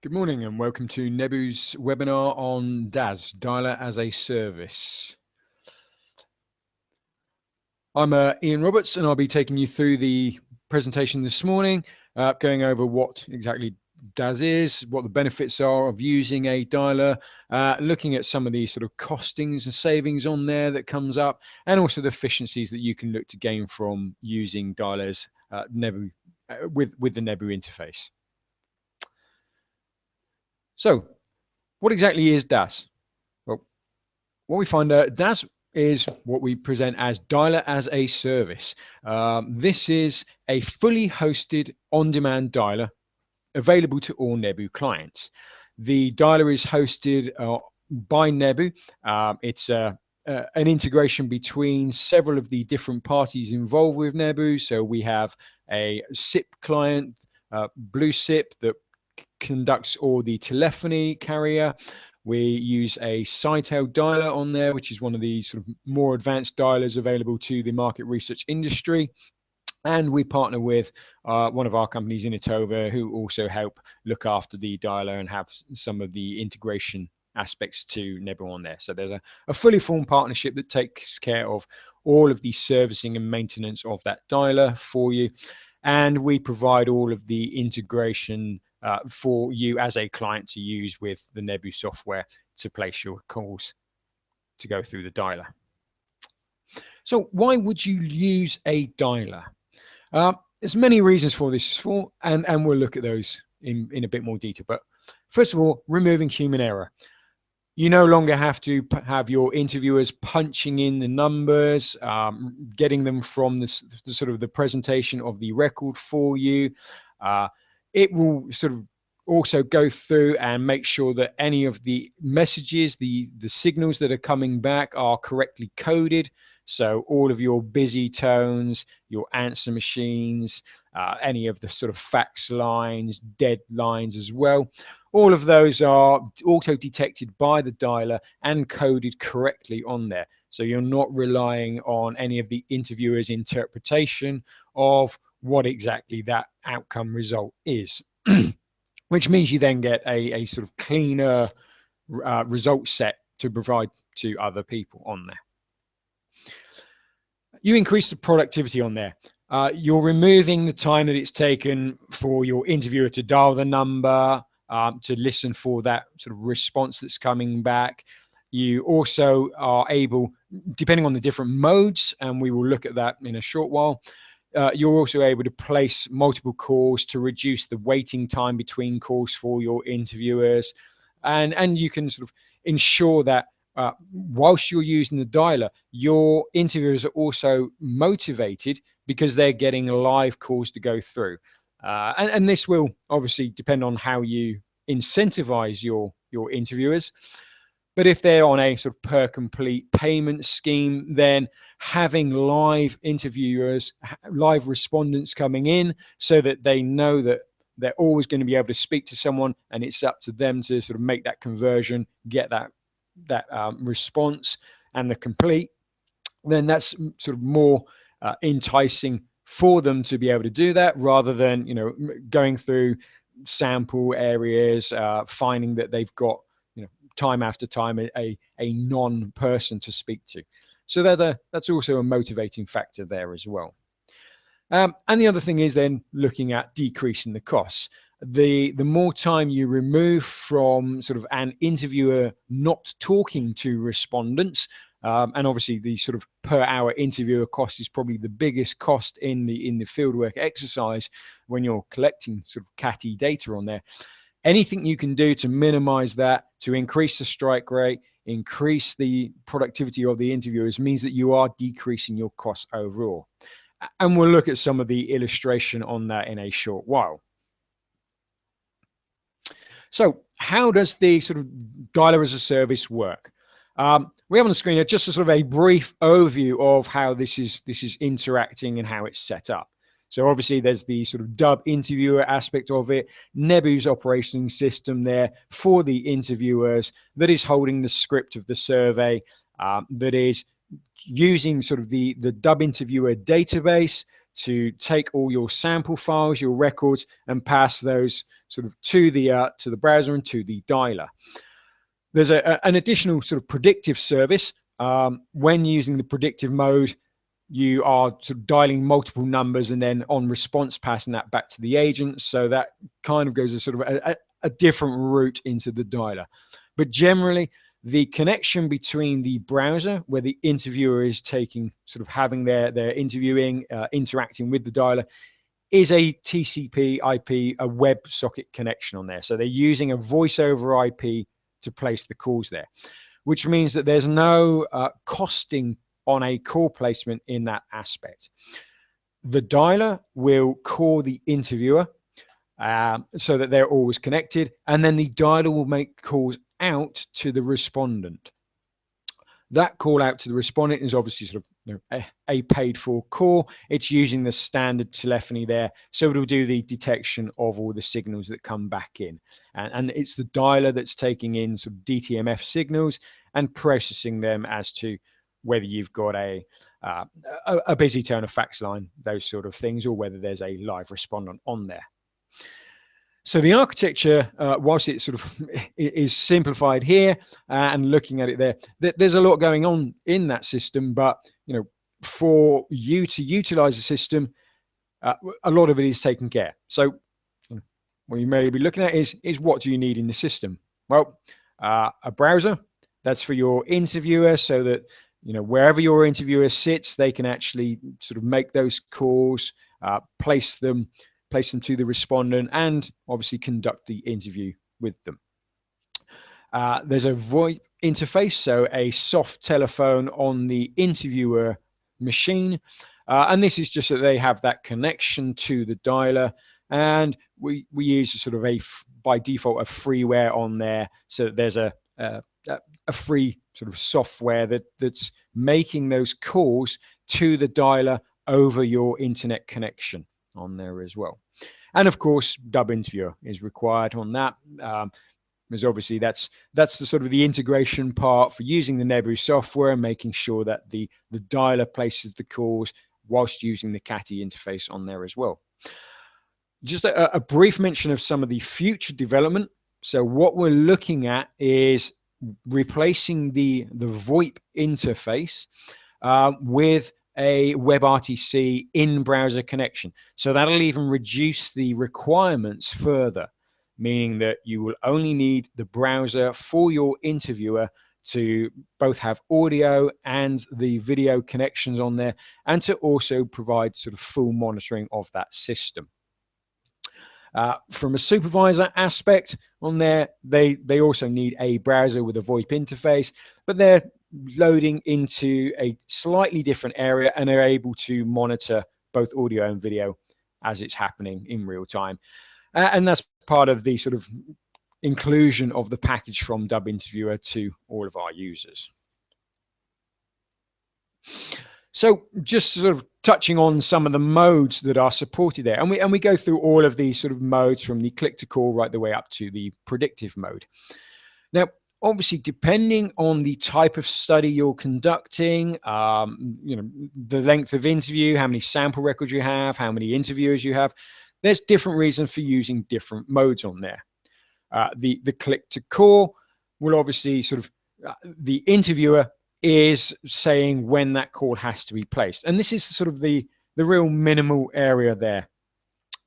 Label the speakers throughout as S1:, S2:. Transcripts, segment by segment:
S1: Good morning and welcome to Nebu's webinar on DaaS, Dialer as a Service. I'm Ian Roberts and I'll be taking you through the presentation this morning, going over what exactly DaaS is, what the benefits are of using a dialer, looking at some of the sort of costings and savings on there that comes up, and also the efficiencies that you can look to gain from using dialers Nebu, with the Nebu interface. So, what exactly is DaaS? Well, what we find DaaS is what we present as Dialer as a Service. This is a fully hosted on-demand dialer available to all Nebu clients. The dialer is hosted by Nebu. It's an integration between several of the different parties involved with Nebu. So we have a SIP client, Blue SIP, that conducts all the telephony carrier. We use a Sitel dialer on there, which is one of the sort of more advanced dialers available to the market research industry. And we partner with one of our companies, Initova, who also help look after the dialer and have some of the integration aspects to Nebu on there. So there's a fully formed partnership that takes care of all of the servicing and maintenance of that dialer for you. And we provide all of the integration for you as a client to use with the Nebu software to place your calls to go through the dialer. So why would you use a dialer? There's many reasons for this, and we'll look at those in a bit more detail. But first of all, removing human error. You no longer have to have your interviewers punching in the numbers, getting them from the sort of the presentation of the record for you. It will sort of also go through and make sure that any of the messages, the signals that are coming back are correctly coded. So all of your busy tones, your answer machines, any of the sort of fax lines, dead lines as well. All of those are auto-detected by the dialer and coded correctly on there. So you're not relying on any of the interviewer's interpretation of what exactly that outcome result is, which means you then get a sort of cleaner result set to provide to other people on there. You increase the productivity on there. You're removing the time that it's taken for your interviewer to dial the number, to listen for that sort of response that's coming back. You also are able, depending on the different modes, and we will look at that in a short while, you're also able to place multiple calls to reduce the waiting time between calls for your interviewers. And you can sort of ensure that whilst you're using the dialer, your interviewers are also motivated because they're getting live calls to go through. And this will obviously depend on how you incentivize your interviewers. But if they're on a sort of per complete payment scheme, then having live interviewers, live respondents coming in so that they know that they're always going to be able to speak to someone, and it's up to them to sort of make that conversion, get that response and the complete, then that's sort of more enticing for them to be able to do that, rather than, you know, going through sample areas, finding that they've got, you know, time after time a non-person to speak to. So that's also a motivating factor there as well. And the other thing is then looking at decreasing the costs. The more time you remove from sort of an interviewer not talking to respondents, and obviously the sort of per hour interviewer cost is probably the biggest cost in the fieldwork exercise when you're collecting sort of CATI data on there. Anything you can do to minimize that, to increase the strike rate, increase the productivity of the interviewers, means that you are decreasing your costs overall. And we'll look at some of the illustration on that in a short while. So how does the sort of dialer as a service work? We have on the screen here just a sort of a brief overview of how this is interacting and how it's set up. So obviously there's the sort of dub interviewer aspect of it, Nebu's operating system there for the interviewers that is holding the script of the survey, that is using sort of the dub interviewer database to take all your sample files, your records, and pass those sort of to the browser and to the dialer. There's an additional sort of predictive service. When using the predictive mode, you are sort of dialing multiple numbers and then on response passing that back to the agent. So that kind of goes a sort of a different route into the dialer. But generally, the connection between the browser, where the interviewer is taking, sort of having their interviewing, interacting with the dialer, is a TCP IP, a WebSocket connection on there. So they're using a voice over IP to place the calls there, which means that there's no costing on a call placement in that aspect. The dialer will call the interviewer so that they're always connected, and then the dialer will make calls out to the respondent. That call out to the respondent is obviously sort of a paid for call. It's using the standard telephony there, so it'll do the detection of all the signals that come back in, and it's the dialer that's taking in some DTMF signals and processing them as to whether you've got a busy tone of fax line, those sort of things, or whether there's a live respondent on there. So the architecture, whilst it sort of is simplified here and looking at it there, there's a lot going on in that system. But for you to utilize the system, a lot of it is taken care. So what you may be looking at is what do you need in the system? Well, a browser that's for your interviewer, so that wherever your interviewer sits, they can actually sort of make those calls, place them to the respondent, and obviously conduct the interview with them. There's a VoIP interface, so a soft telephone on the interviewer machine. And this is just that they have that connection to the dialer. And we use a sort of by default, a freeware on there. So that there's a free sort of software that's making those calls to the dialer over your internet connection on there as well. And of course, Dub Interviewer is required on that, because obviously that's the sort of the integration part for using the Nebu software and making sure that the dialer places the calls whilst using the CATI interface on there as well. Just a brief mention of some of the future development. So what we're looking at is replacing the VoIP interface with a WebRTC in-browser connection. So that'll even reduce the requirements further, meaning that you will only need the browser for your interviewer to both have audio and the video connections on there, and to also provide sort of full monitoring of that system. From a supervisor aspect on there, they also need a browser with a VoIP interface, but they're loading into a slightly different area and are able to monitor both audio and video as it's happening in real time. And that's part of the sort of inclusion of the package from Dub Interviewer to all of our users. So just sort of touching on some of the modes that are supported there. And we go through all of these sort of modes from the click to call right the way up to the predictive mode. Now, obviously, depending on the type of study you're conducting, the length of interview, how many sample records you have, how many interviewers you have, there's different reasons for using different modes on there. The click to call will obviously sort of, the interviewer is saying when that call has to be placed. And this is sort of the real minimal area there.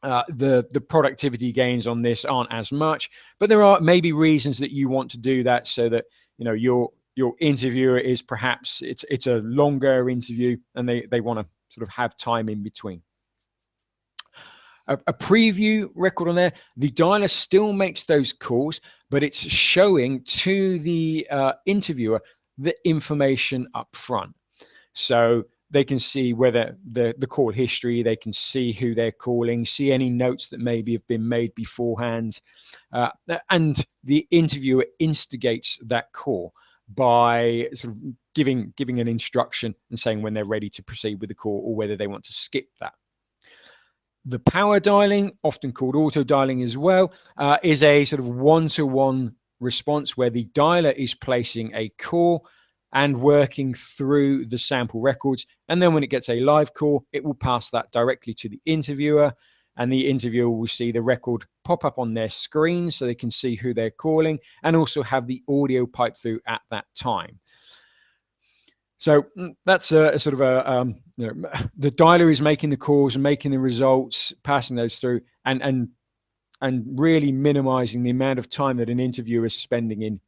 S1: The productivity gains on this aren't as much, but there are maybe reasons that you want to do that, so that your interviewer is perhaps it's a longer interview and they want to sort of have time in between. A preview record on there, the dialer still makes those calls, but it's showing to the interviewer the information up front. So they can see whether the call history, they can see who they're calling, see any notes that maybe have been made beforehand. And the interviewer instigates that call by sort of giving an instruction and saying when they're ready to proceed with the call, or whether they want to skip that. The power dialing, often called auto dialing as well, is a sort of one-to-one response where the dialer is placing a call and working through the sample records. And then when it gets a live call, it will pass that directly to the interviewer, and the interviewer will see the record pop up on their screen so they can see who they're calling and also have the audio pipe through at that time. So that's a sort of the dialer is making the calls and making the results, passing those through, and really minimizing the amount of time that an interviewer is spending in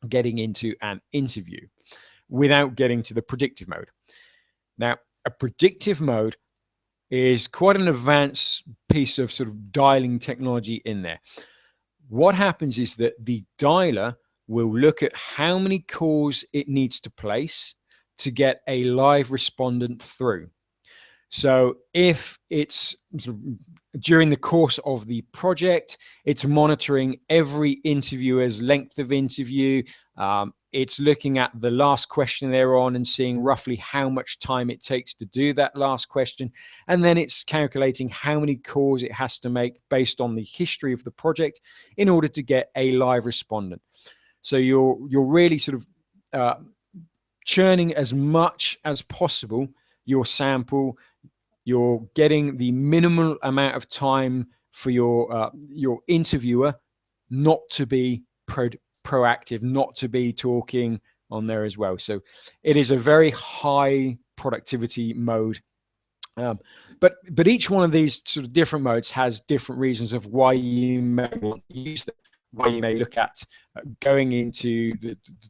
S1: getting into an interview without getting to the predictive mode. Now, a predictive mode is quite an advanced piece of sort of dialing technology in there. What happens is that the dialer will look at how many calls it needs to place to get a live respondent through. So if it's during the course of the project, it's monitoring every interviewer's length of interview. It's looking at the last question they're on and seeing roughly how much time it takes to do that last question. And then it's calculating how many calls it has to make based on the history of the project in order to get a live respondent. So you're really sort of churning as much as possible your sample. You're getting the minimal amount of time for your interviewer not to be proactive, not to be talking on there as well. So it is a very high productivity mode. But each one of these sort of different modes has different reasons of why you may want to use them, why you may look at going into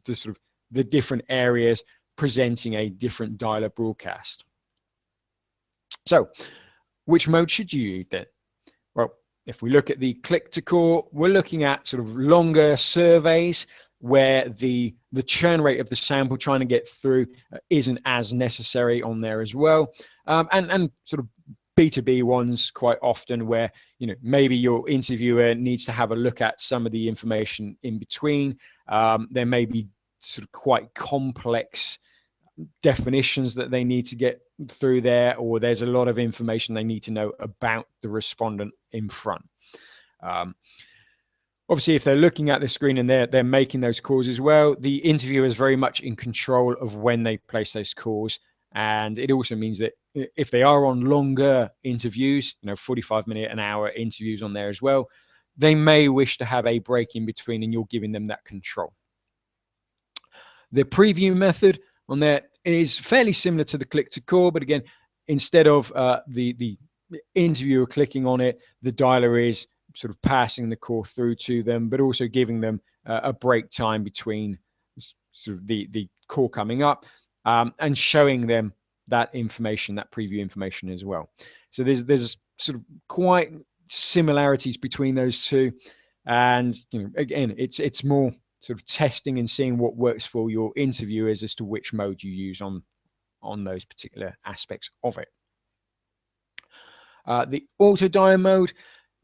S1: the sort of the different areas presenting a different dialer broadcast. So which mode should you use then? Well, if we look at the click to call, we're looking at sort of longer surveys where the churn rate of the sample trying to get through isn't as necessary on there as well. And sort of B2B ones quite often where, maybe your interviewer needs to have a look at some of the information in between. There may be sort of quite complex definitions that they need to get through there, or there's a lot of information they need to know about the respondent in front. Obviously, if they're looking at the screen and they're making those calls as well, the interviewer is very much in control of when they place those calls. And it also means that if they are on longer interviews, 45-minute, an hour interviews on there as well, they may wish to have a break in between, and you're giving them that control. The preview method on there is fairly similar to the click to call, but again, instead of the interviewer clicking on it, the dialer is sort of passing the call through to them, but also giving them a break time between sort of the call coming up and showing them that information, that preview information as well. So there's sort of quite similarities between those two, and again, it's more sort of testing and seeing what works for your interviewers as to which mode you use on those particular aspects of it. The auto dial mode,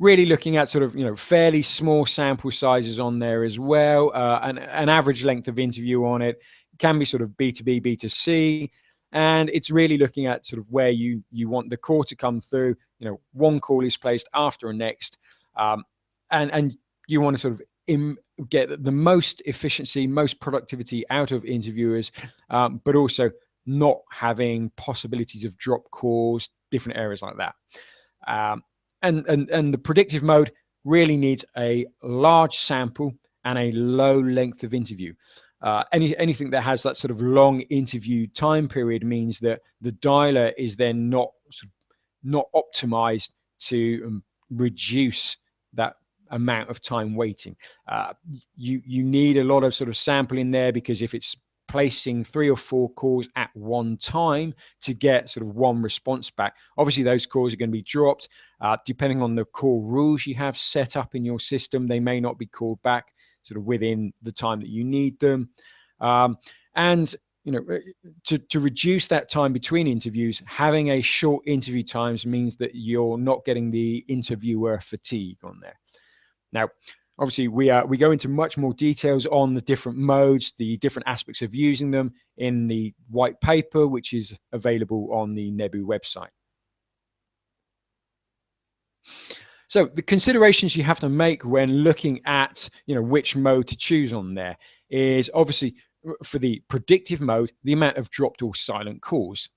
S1: really looking at sort of fairly small sample sizes on there as well. An average length of interview on it can be sort of B2B, B2C, and it's really looking at sort of where you want the call to come through. One call is placed after a next, and you want to sort of get the most efficiency, most productivity out of interviewers, but also not having possibilities of drop calls, different areas like that. And the predictive mode really needs a large sample and a low length of interview. Anything that has that sort of long interview time period means that the dialer is then not optimized to reduce that amount of time waiting. You need a lot of sort of sample in there, because if it's placing 3 or 4 calls at one time to get sort of one response back, obviously those calls are going to be dropped. Depending on the call rules you have set up in your system, they may not be called back sort of within the time that you need them. And to reduce that time between interviews, having a short interview times means that you're not getting the interviewer fatigue on there. Now, obviously, we go into much more details on the different modes, the different aspects of using them in the white paper, which is available on the Nebu website. So the considerations you have to make when looking at which mode to choose on there is, obviously, for the predictive mode, the amount of dropped or silent calls.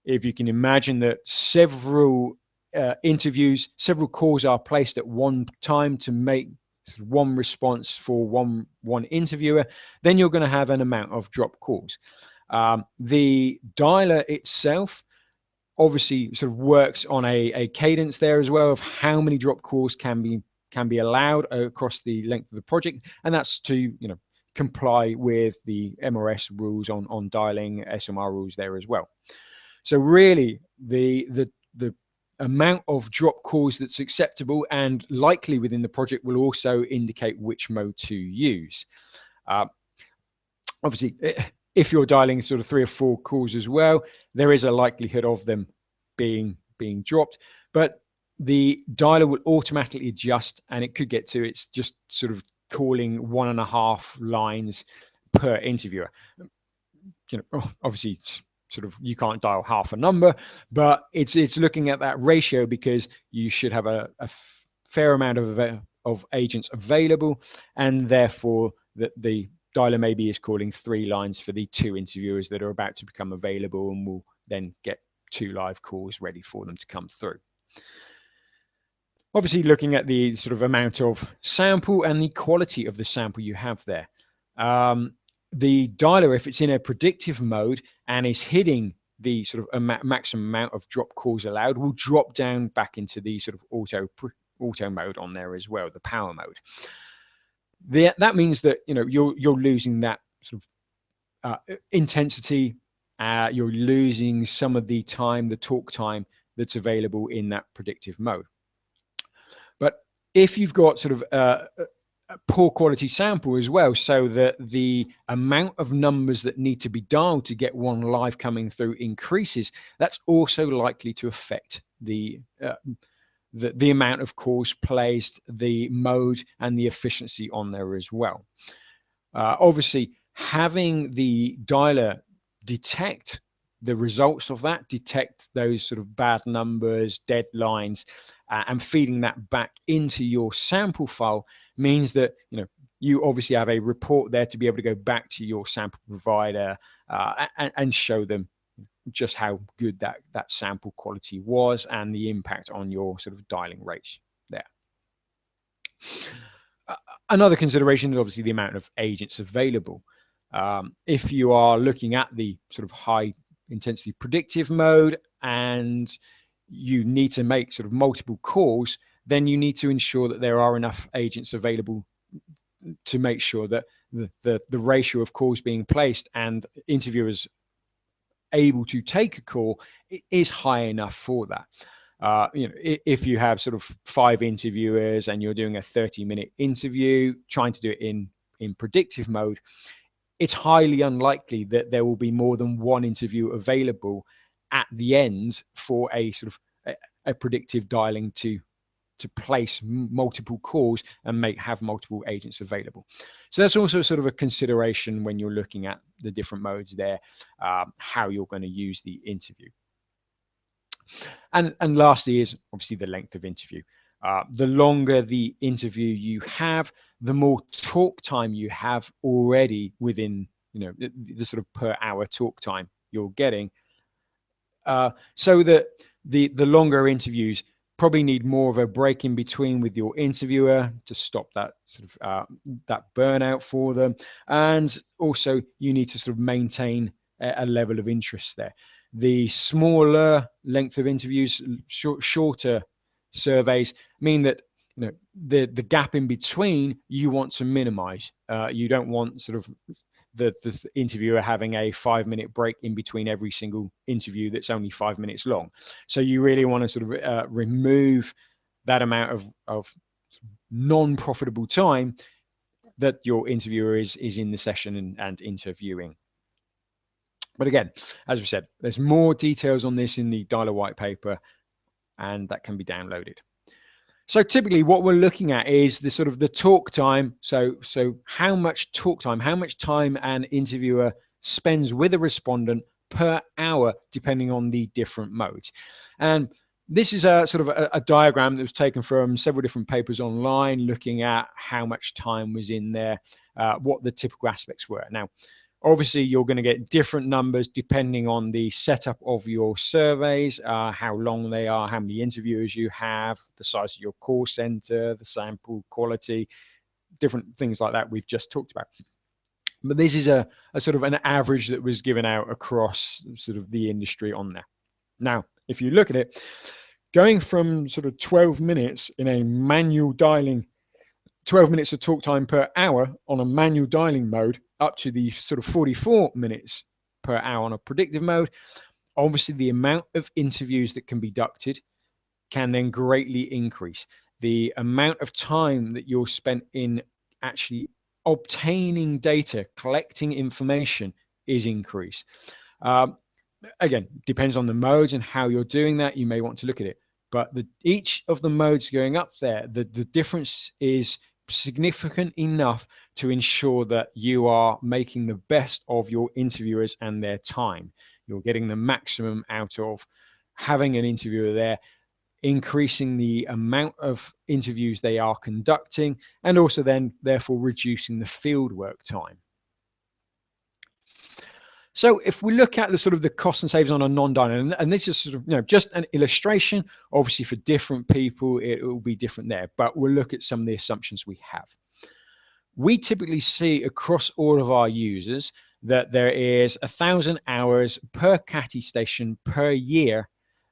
S1: If you can imagine that several interviews, several calls are placed at one time to make one response for one interviewer, then you're going to have an amount of dropped calls. The dialer itself obviously sort of works on a cadence there as well of how many drop calls can be allowed across the length of the project, and that's to comply with the MRS rules on dialing, SMR rules there as well. So really, the amount of drop calls that's acceptable and likely within the project will also indicate which mode to use. Obviously, if you're dialing sort of 3 or 4 calls as well, there is a likelihood of them being dropped, but the dialer will automatically adjust, and it could get to it's just sort of calling 1.5 lines per interviewer. Obviously, sort of you can't dial half a number, but it's looking at that ratio because you should have a fair amount of agents available, and therefore the dialer maybe is calling 3 lines for the 2 interviewers that are about to become available, and will then get 2 live calls ready for them to come through. Obviously, looking at the sort of amount of sample and the quality of the sample you have there. The dialer, if it's in a predictive mode and is hitting the sort of maximum amount of drop calls allowed, will drop down back into the sort of auto mode on there as well, the power mode. That means that you're losing that sort of intensity. You're losing some of the time, the talk time that's available in that predictive mode. But if you've got sort of a poor quality sample as well, so that the amount of numbers that need to be dialed to get one live coming through increases, that's also likely to affect the amount of calls placed, the mode, and the efficiency on there as well. Obviously, having the dialer detect the results of that, detect those sort of bad numbers, deadlines, and feeding that back into your sample file means that you obviously have a report there to be able to go back to your sample provider and show them just how good that sample quality was and the impact on your sort of dialing rates there. Another consideration is obviously the amount of agents available. If you are looking at the sort of high intensity predictive mode and you need to make sort of multiple calls, then you need to ensure that there are enough agents available to make sure that the ratio of calls being placed and interviewers able to take a call is high enough for that. If you have sort of 5 interviewers and you're doing a 30-minute interview, trying to do it in predictive mode, it's highly unlikely that there will be more than 1 interview available at the end for a sort of a predictive dialing to place multiple calls and have multiple agents available. So that's also sort of a consideration when you're looking at the different modes there, how you're going to use the interview. And lastly is obviously the length of interview. The longer the interview you have, the more talk time you have already within the sort of per hour talk time you're getting. So that the longer interviews probably need more of a break in between with your interviewer to stop that sort of that burnout for them, and also you need to sort of maintain a level of interest there. The smaller length of interviews, shorter surveys mean that the gap in between you want to minimize. You don't want sort of the interviewer having a 5-minute break in between every single interview that's only 5 minutes long. So you really want to sort of remove that amount of non-profitable time that your interviewer is in the session and interviewing. But again, as we said, there's more details on this in the dialer white paper, and that can be downloaded. So typically what we're looking at is the sort of the talk time. So how much talk time, how much time an interviewer spends with a respondent per hour, depending on the different modes. And this is a sort of a diagram that was taken from several different papers online, looking at how much time was in there, what the typical aspects were. Now, Obviously, you're going to get different numbers depending on the setup of your surveys, how long they are, how many interviewers you have, the size of your call center, the sample quality, different things like that we've just talked about. But this is a sort of an average that was given out across sort of the industry on there. Now, if you look at it, going from sort of 12 minutes in a manual dialing, 12 minutes of talk time per hour on a manual dialing mode up to the sort of 44 minutes per hour on a predictive mode, obviously the amount of interviews that can be ducted can then greatly increase. The amount of time that you're spent in actually obtaining data, collecting information is increased. Again, depends on the modes and how you're doing that. You may want to look at it. But each of the modes going up there, the difference is significant enough to ensure that you are making the best of your interviewers and their time. You're getting the maximum out of having an interviewer there, increasing the amount of interviews they are conducting, and also then therefore reducing the fieldwork time. So if we look at the sort of the cost and savings on a non-dialing, and this is sort of, just an illustration, obviously for different people, it will be different there, but we'll look at some of the assumptions we have. We typically see across all of our users that there is 1,000 hours per CATI station per year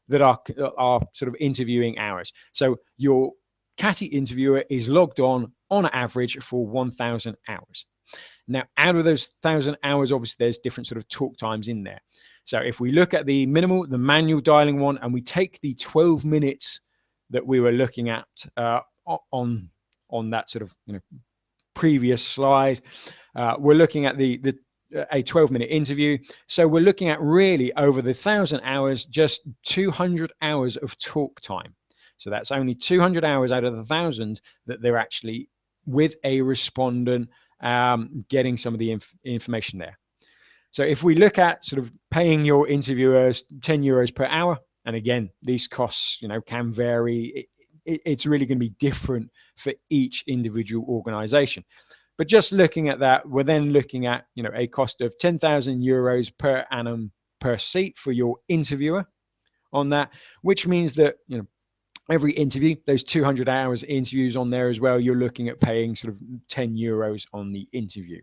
S1: that are sort of interviewing hours. So your CATI interviewer is logged on average for 1,000 hours. Now, out of those 1,000 hours, obviously, there's different sort of talk times in there. So if we look at the minimal, the manual dialing one, and we take the 12 minutes that we were looking at on that sort of previous slide, we're looking at a 12-minute interview. So we're looking at really over the 1,000 hours, just 200 hours of talk time. So that's only 200 hours out of the 1,000 that they're actually with a respondent, getting some of the information there. So if we look at sort of paying your interviewers 10 euros per hour, and again, these costs, can vary. It's really going to be different for each individual organization. But just looking at that, we're then looking at, a cost of 10,000 euros per annum per seat for your interviewer on that, which means that, every interview, those 200 hours interviews on there as well, you're looking at paying sort of 10 euros on the interview.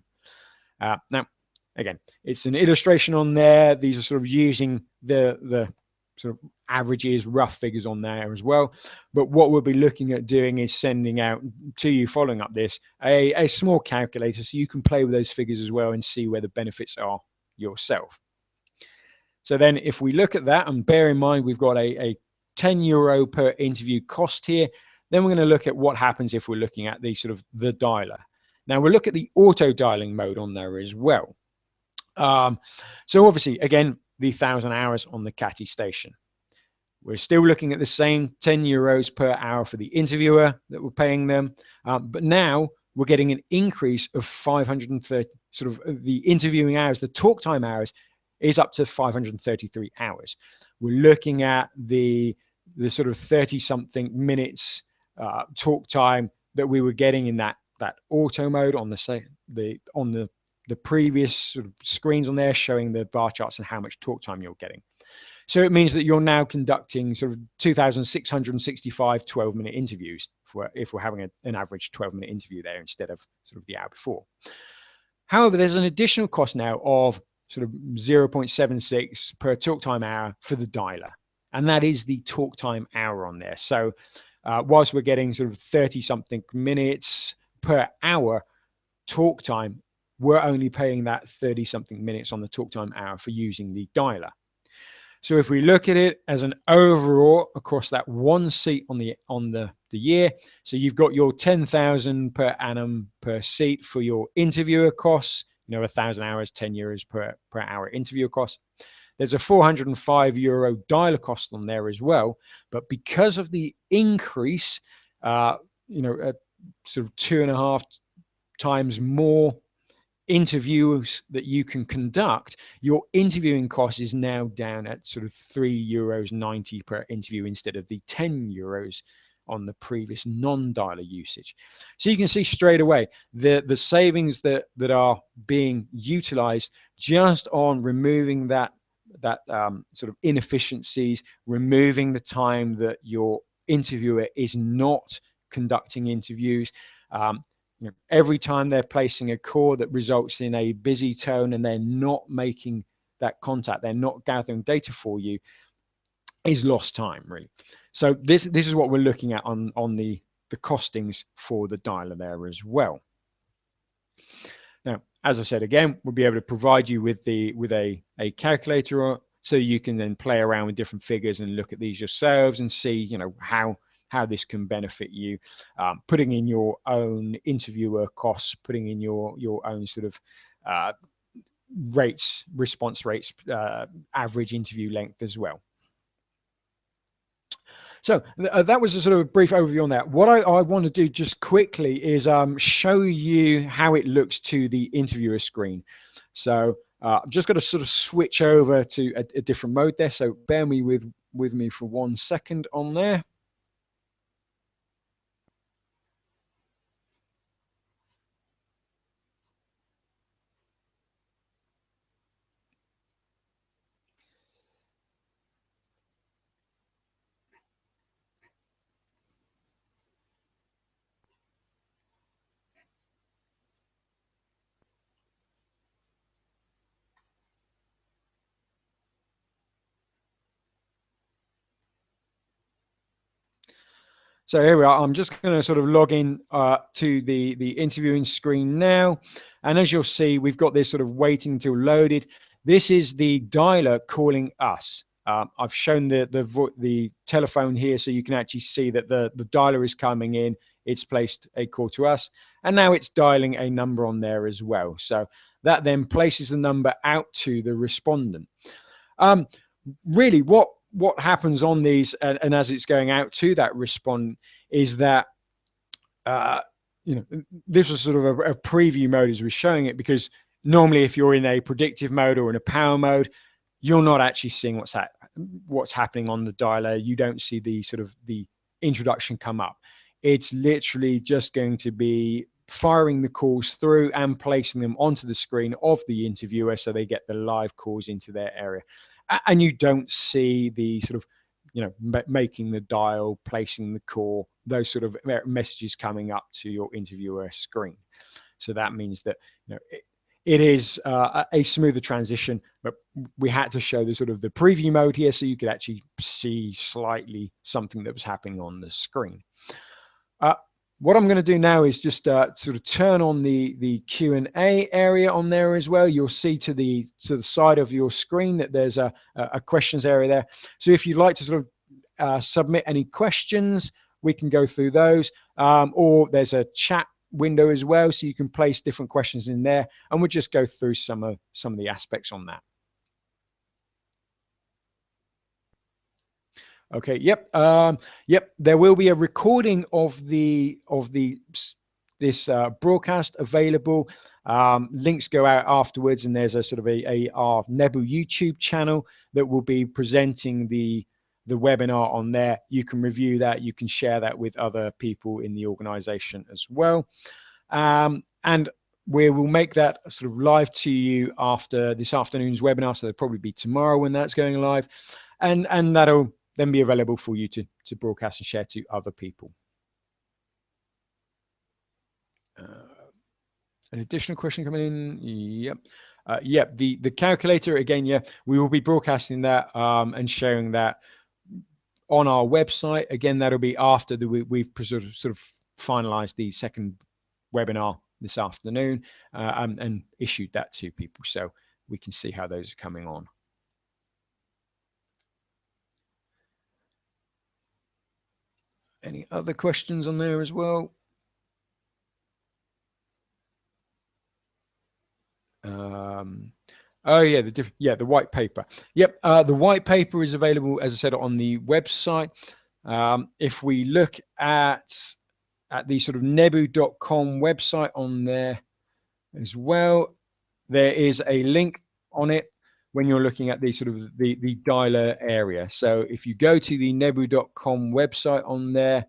S1: Now, again, it's an illustration on there. These are sort of using the sort of averages, rough figures on there as well. But what we'll be looking at doing is sending out to you, following up this, a small calculator so you can play with those figures as well and see where the benefits are yourself. So then if we look at that, and bear in mind we've got a 10 euro per interview cost here, then we're going to look at what happens if we're looking at the sort of the dialer. Now we'll look at the auto dialing mode on there as well. So obviously, again, the 1,000 hours on the CATI station. We're still looking at the same 10 euros per hour for the interviewer that we're paying them. But now we're getting an increase of 530, sort of the interviewing hours, the talk time hours is up to 533 hours. We're looking at the sort of 30-something minutes talk time that we were getting in that auto mode on the previous sort of screens on there, showing the bar charts and how much talk time you're getting. So it means that you're now conducting sort of 2,665 12-minute interviews if we're having an average 12-minute interview there instead of sort of the hour before. However, there's an additional cost now of sort of 0.76 per talk time hour for the dialer. And that is the talk time hour on there. So whilst we're getting sort of 30-something minutes per hour talk time, we're only paying that 30-something minutes on the talk time hour for using the dialer. So if we look at it as an overall across that one seat on the year, so you've got your 10,000 per annum per seat for your interviewer costs, 1,000 hours, 10 euros per hour interview cost. There's a 405 euro dialer cost on there as well. But because of the increase, sort of 2.5 times more interviews that you can conduct, your interviewing cost is now down at sort of €3.90 per interview instead of the €10 on the previous non-dialer usage. So you can see straight away the savings that are being utilized just on removing that sort of inefficiencies, removing the time that your interviewer is not conducting interviews. Every time they're placing a call that results in a busy tone and they're not making that contact, they're not gathering data for you, is lost time, really. So this is what we're looking at on the costings for the dialer there as well. Now, as I said, again, we'll be able to provide you with a calculator, so you can then play around with different figures and look at these yourselves and see, how this can benefit you, putting in your own interviewer costs, putting in your own sort of response rates, average interview length as well. So that was a sort of a brief overview on that. What I want to do just quickly is show you how it looks to the interviewer screen. So I'm just going to sort of switch over to a different mode there. So bear with me for 1 second on there. So here we are. I'm just going to sort of log in to the interviewing screen now. And as you'll see, we've got this sort of waiting until loaded. This is the dialer calling us. I've shown the telephone here, so you can actually see that the dialer is coming in. It's placed a call to us, and now it's dialing a number on there as well. So that then places the number out to the respondent. Really, what happens on these, and as it's going out to that respondent, is that this was sort of a preview mode as we're showing it, because normally if you're in a predictive mode or in a power mode, you're not actually seeing what's happening on the dialer. You don't see the introduction come up. It's literally just going to be firing the calls through and placing them onto the screen of the interviewer, so they get the live calls into their area. And you don't see the sort of, making the dial, placing the call, those sort of messages coming up to your interviewer screen. So that means that, it is a smoother transition, but we had to show the sort of the preview mode here so you could actually see slightly something that was happening on the screen. What I'm going to do now is just sort of turn on the Q&A area on there as well. You'll see to the side of your screen that there's a questions area there. So if you'd like to sort of submit any questions, we can go through those. Or there's a chat window as well, so you can place different questions in there, and we'll just go through some of the aspects on that. Okay. Yep. Yep. There will be a recording of this broadcast available. Links go out afterwards, and there's a sort of our Nebu YouTube channel that will be presenting the webinar on there. You can review that. You can share that with other people in the organization as well. And we will make that sort of live to you after this afternoon's webinar. So it'll probably be tomorrow when that's going live, and that'll then be available for you to broadcast and share to other people. An additional question coming in. Yep. Yep. The calculator again. Yeah, we will be broadcasting that and sharing that on our website. Again, that'll be after we've sort of finalized the second webinar this afternoon and issued that to people, so we can see how those are coming on. Any other questions on there as well? Oh yeah, the white paper. Yep, the white paper is available, as I said, on the website. If we look at the sort of nebu.com website on there as well, there is a link on it when you're looking at the sort of the dialer area. So if you go to the nebu.com website on there,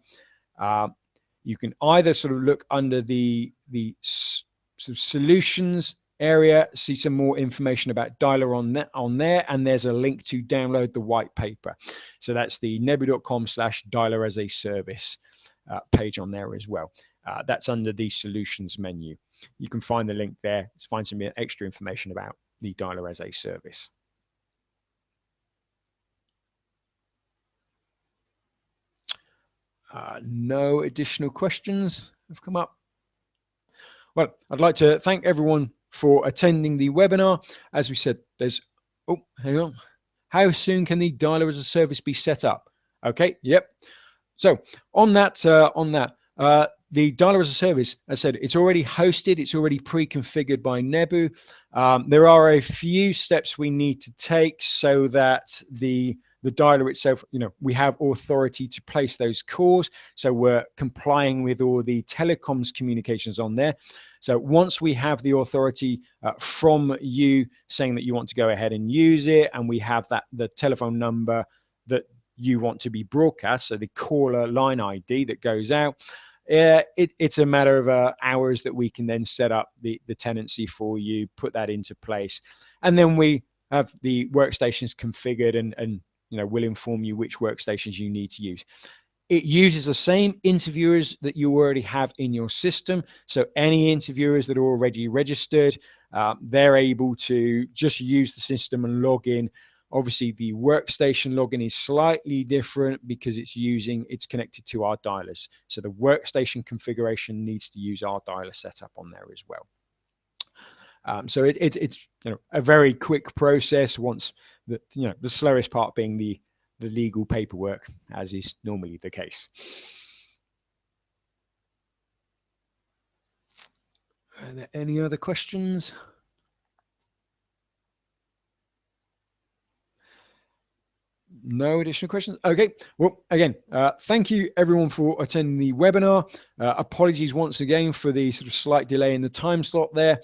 S1: You can either sort of look under the sort of solutions area, see some more information about Dialer on there, and there's a link to download the white paper. So that's the nebu.com/Dialer as a service page on there as well. That's under the solutions menu. You can find the link there, find some extra information about the Dialer as a service. No additional questions have come up. Well, I'd like to thank everyone for attending the webinar. As we said, there's, oh, hang on. How soon can the Dialer as a service be set up? Okay, yep. So on that, the Dialer as a service, as I said, it's already hosted, it's already pre-configured by Nebu. There are a few steps we need to take so that the Dialer itself, we have authority to place those calls. So we're complying with all the telecoms communications on there. So once we have the authority from you saying that you want to go ahead and use it, and we have the telephone number that you want to be broadcast, so the caller line ID that goes out, it's a matter of hours that we can then set up the tenancy for you, put that into place, and then we have the workstations configured and we'll inform you which workstations you need to use. It uses the same interviewers that you already have in your system. So any interviewers that are already registered, they're able to just use the system and log in. Obviously, the workstation login is slightly different because it's connected to our dialers. So the workstation configuration needs to use our dialer setup on there as well. So it's a very quick process. Once the slowest part being the legal paperwork, as is normally the case. Are there any other questions? No additional questions? Okay. Well, again, thank you everyone for attending the webinar. Apologies once again for the sort of slight delay in the time slot there.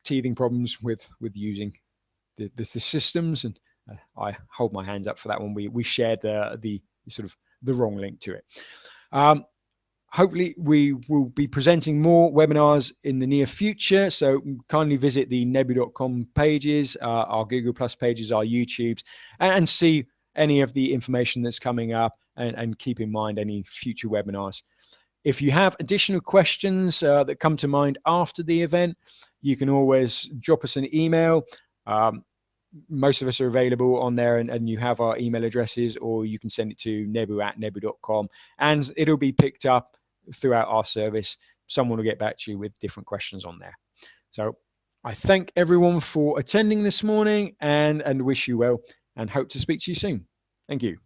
S1: Teething problems with using the systems, and I hold my hands up for that one. We shared the sort of the wrong link to it. Hopefully we will be presenting more webinars in the near future, so kindly visit the nebu.com pages, our Google Plus pages, our YouTubes, and see any of the information that's coming up, and keep in mind any future webinars. If you have additional questions that come to mind after the event, you can always drop us an email. Most of us are available on there, and you have our email addresses, or you can send it to nebu@nebu.com, and it'll be picked up throughout our service. Someone will get back to you with different questions on there. So I thank everyone for attending this morning, and wish you well, and hope to speak to you soon. Thank you.